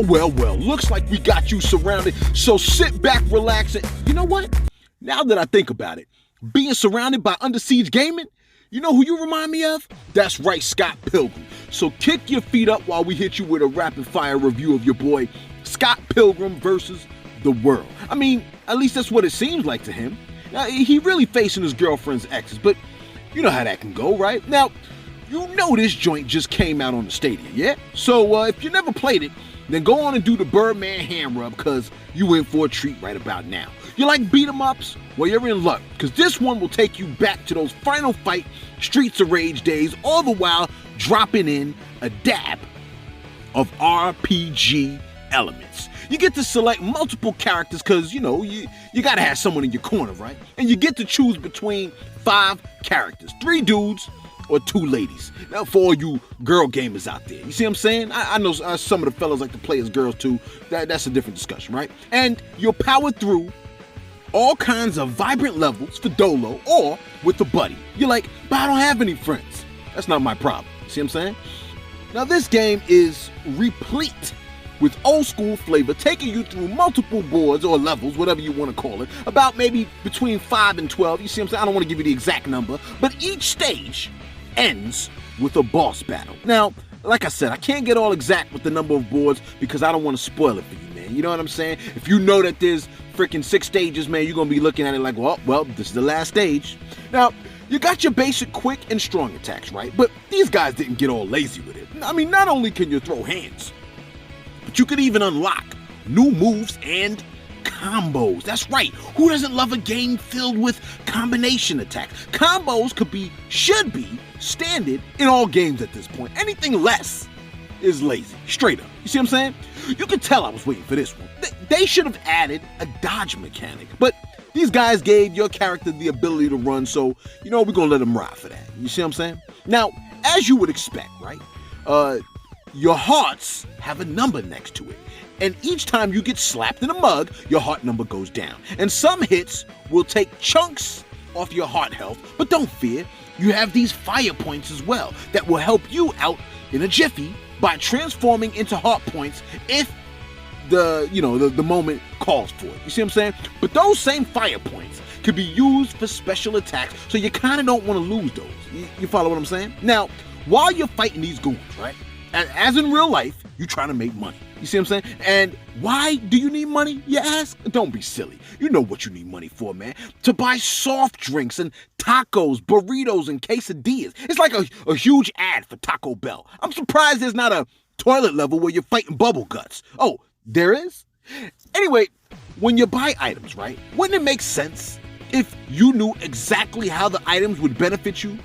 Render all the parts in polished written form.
Well, looks like we got you surrounded, so sit back, relax, and you know what? Now that I think about it, being surrounded by Under Siege Gaming, you know who you remind me of? That's right, Scott Pilgrim. So kick your feet up while we hit you with a rapid-fire review of your boy, Scott Pilgrim versus the world. I mean, at least that's what it seems like to him. Now, he really facing his girlfriend's exes, but you know how that can go, right? Now, you know this joint just came out on the Stadia, yeah? So if you never played it, then go on and do the Birdman hand rub, because you in for a treat right about now. You like beat 'em ups? Well, you're in luck, because this one will take you back to those Final Fight Streets of Rage days, all the while dropping in a dab of RPG elements. You get to select multiple characters because, you know, you gotta have someone in your corner, right? And you get to choose between 5 characters, 3 dudes or 2 ladies. Now, for all you girl gamers out there, you see what I'm saying? I know some of the fellas like to play as girls too. That's a different discussion, right? And you'll power through all kinds of vibrant levels for Dolo or with a buddy. You're like, but I don't have any friends. That's not my problem. See what I'm saying? Now, this game is replete with old school flavor, taking you through multiple boards or levels, whatever you want to call it, about maybe between 5 and 12. You see what I'm saying? I don't want to give you the exact number, but each stage ends with a boss battle. Now, like I said, I can't get all exact with the number of boards because I don't want to spoil it for you, man. You know what I'm saying? If you know that there's freaking 6 stages, man, you're going to be looking at it like, well, this is the last stage. Now, you got your basic quick and strong attacks, right? But these guys didn't get all lazy with it. I mean, not only can you throw hands, but you could even unlock new moves and combos. That's right. Who doesn't love a game filled with combination attacks? Combos should be standard in all games at this point. Anything less is lazy. Straight up. You see what I'm saying? You could tell I was waiting for this one. They should have added a dodge mechanic, but these guys gave your character the ability to run, so, you know, we're gonna let them ride for that. You see what I'm saying? Now, as you would expect, right? Your hearts have a number next to it. And each time you get slapped in a mug, your heart number goes down. And some hits will take chunks off your heart health, but don't fear, you have these fire points as well that will help you out in a jiffy by transforming into heart points if the moment calls for it. You see what I'm saying? But those same fire points could be used for special attacks, so you kind of don't want to lose those. You follow what I'm saying? Now, while you're fighting these goons, right? As in real life, you're trying to make money. You see what I'm saying? And why do you need money, you ask? Don't be silly. You know what you need money for, man. To buy soft drinks and tacos, burritos, and quesadillas. It's like a huge ad for Taco Bell. I'm surprised there's not a toilet level where you're fighting bubble guts. Oh, there is? Anyway, when you buy items, right? Wouldn't it make sense if you knew exactly how the items would benefit you?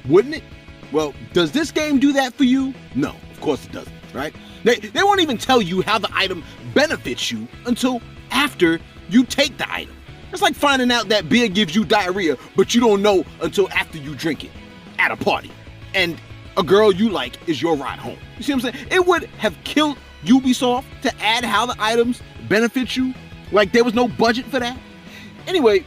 Wouldn't it? Well, does this game do that for you? No, of course it doesn't, right? They won't even tell you how the item benefits you until after you take the item. It's like finding out that beer gives you diarrhea, but you don't know until after you drink it at a party. And a girl you like is your ride home. You see what I'm saying? It would have killed Ubisoft to add how the items benefit you. Like there was no budget for that. Anyway,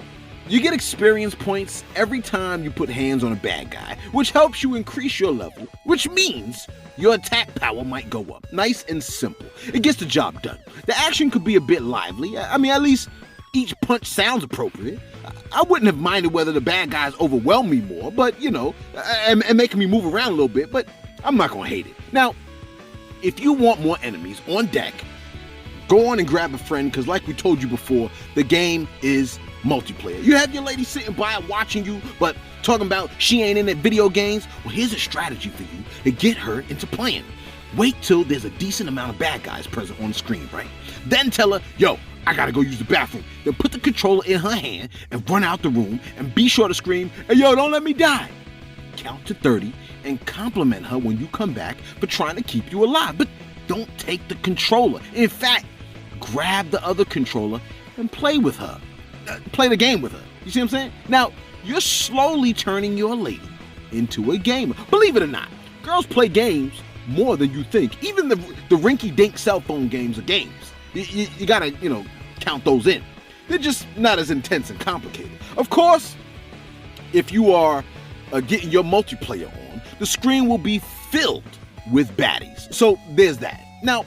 you get experience points every time you put hands on a bad guy, which helps you increase your level, which means your attack power might go up. Nice and simple. It gets the job done. The action could be a bit lively. I mean, at least each punch sounds appropriate. I wouldn't have minded whether the bad guys overwhelm me more, but, you know, and making me move around a little bit, but I'm not gonna hate it. Now, if you want more enemies on deck, go on and grab a friend, because like we told you before, the game is multiplayer. You have your lady sitting by watching you, but talking about she ain't in at video games. Well, here's a strategy for you to get her into playing. Wait till there's a decent amount of bad guys present on the screen, right? Then tell her, yo, I gotta go use the bathroom. Then put the controller in her hand and run out the room and be sure to scream, hey, yo, don't let me die. Count to 30 and compliment her when you come back for trying to keep you alive. But don't take the controller. In fact, grab the other controller and play with her. Play the game with her. You see what I'm saying? Now, you're slowly turning your lady into a gamer. Believe it or not, girls play games more than you think. Even the rinky-dink cell phone games are games. You gotta, count those in. They're just not as intense and complicated. Of course, if you are getting your multiplayer on, the screen will be filled with baddies. So there's that. Now,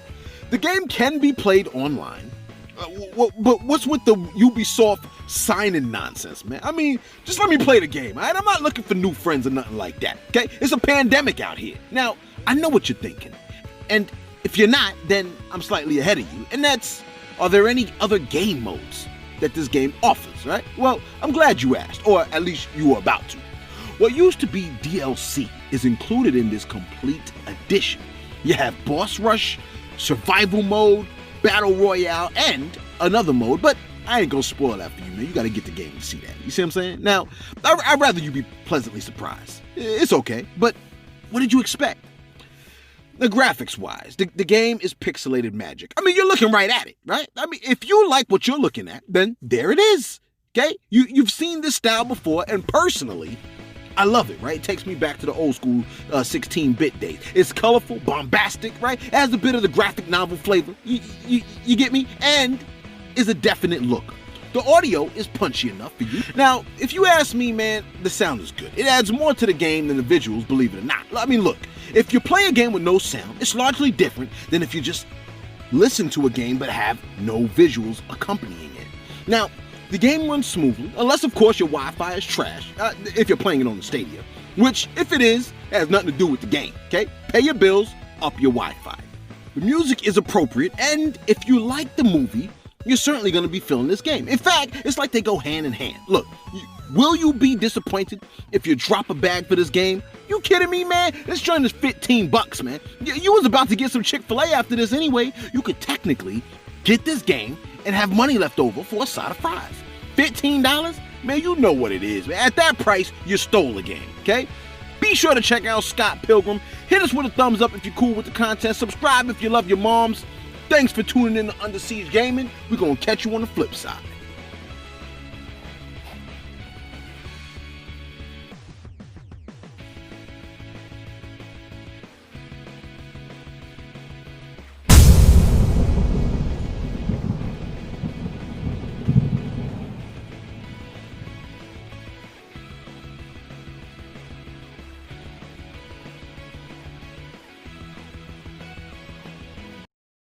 The game can be played online. But what's with the Ubisoft sign-in nonsense, man? I mean, just let me play the game, all right? I'm not looking for new friends or nothing like that, okay? It's a pandemic out here. Now, I know what you're thinking. And if you're not, then I'm slightly ahead of you. And that's, are there any other game modes that this game offers, right? Well, I'm glad you asked, or at least you were about to. What used to be DLC is included in this complete edition. You have Boss Rush, Survival Mode, Battle Royale, and another mode, but I ain't gonna spoil that for you, man. You gotta get the game to see that. You see what I'm saying? Now, I'd rather you be pleasantly surprised. It's okay, but what did you expect? The graphics-wise, the game is pixelated magic. I mean, you're looking right at it, right? I mean, if you like what you're looking at, then there it is, okay? You've seen this style before, and personally, I love it, right? It takes me back to the old school 16-bit days. It's colorful, bombastic, right? It has a bit of the graphic novel flavor. You get me? And is a definite look. The audio is punchy enough for you. Now, if you ask me, man, the sound is good. It adds more to the game than the visuals, believe it or not. I mean, look, if you play a game with no sound, it's largely different than if you just listen to a game but have no visuals accompanying it. Now, the game runs smoothly, unless of course your Wi-Fi is trash, if you're playing it on the Stadia, which, if it is, has nothing to do with the game, okay? Pay your bills, up your Wi-Fi. The music is appropriate, and if you like the movie, you're certainly going to be feeling this game. In fact, it's like they go hand in hand. Look, will you be disappointed if you drop a bag for this game? You kidding me, man? This joint is $15, man. You was about to get some Chick-fil-A after this anyway. You could technically get this game and have money left over for a side of fries. $15? Man, you know what it is, man. At that price, you stole the game, okay? Be sure to check out Scott Pilgrim. Hit us with a thumbs up if you're cool with the content. Subscribe if you love your moms. Thanks for tuning in to Under Siege Gaming. We're going to catch you on the flip side.